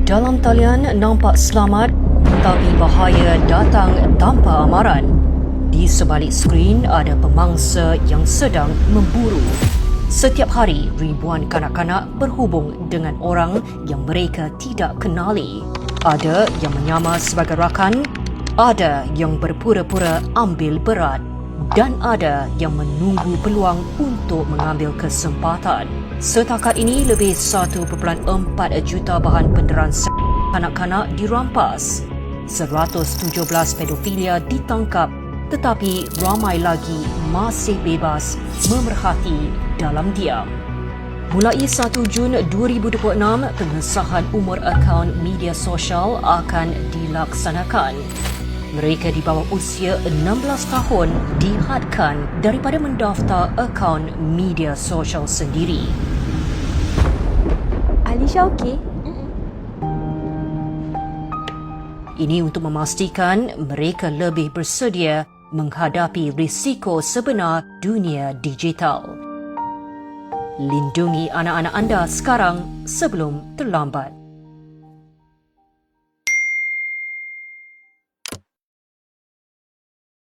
Dalam talian nampak selamat, tapi bahaya datang tanpa amaran. Di sebalik skrin ada pemangsa yang sedang memburu. Setiap hari, ribuan kanak-kanak berhubung dengan orang yang mereka tidak kenali. Ada yang menyamar sebagai rakan, ada yang berpura-pura ambil berat dan ada yang menunggu peluang untuk mengambil kesempatan. Setakat ini, lebih 1.4 juta bahan penderaan kanak-kanak dirampas. 117 pedofilia ditangkap, tetapi ramai lagi masih bebas memerhati dalam diam. Mulai 1 Jun 2026, pengesahan umur akaun media sosial akan dilaksanakan. Mereka di bawah usia 16 tahun dihadkan daripada mendaftar akaun media sosial sendiri. Alisha okey? Ini untuk memastikan mereka lebih bersedia menghadapi risiko sebenar dunia digital. Lindungi anak-anak anda sekarang sebelum terlambat.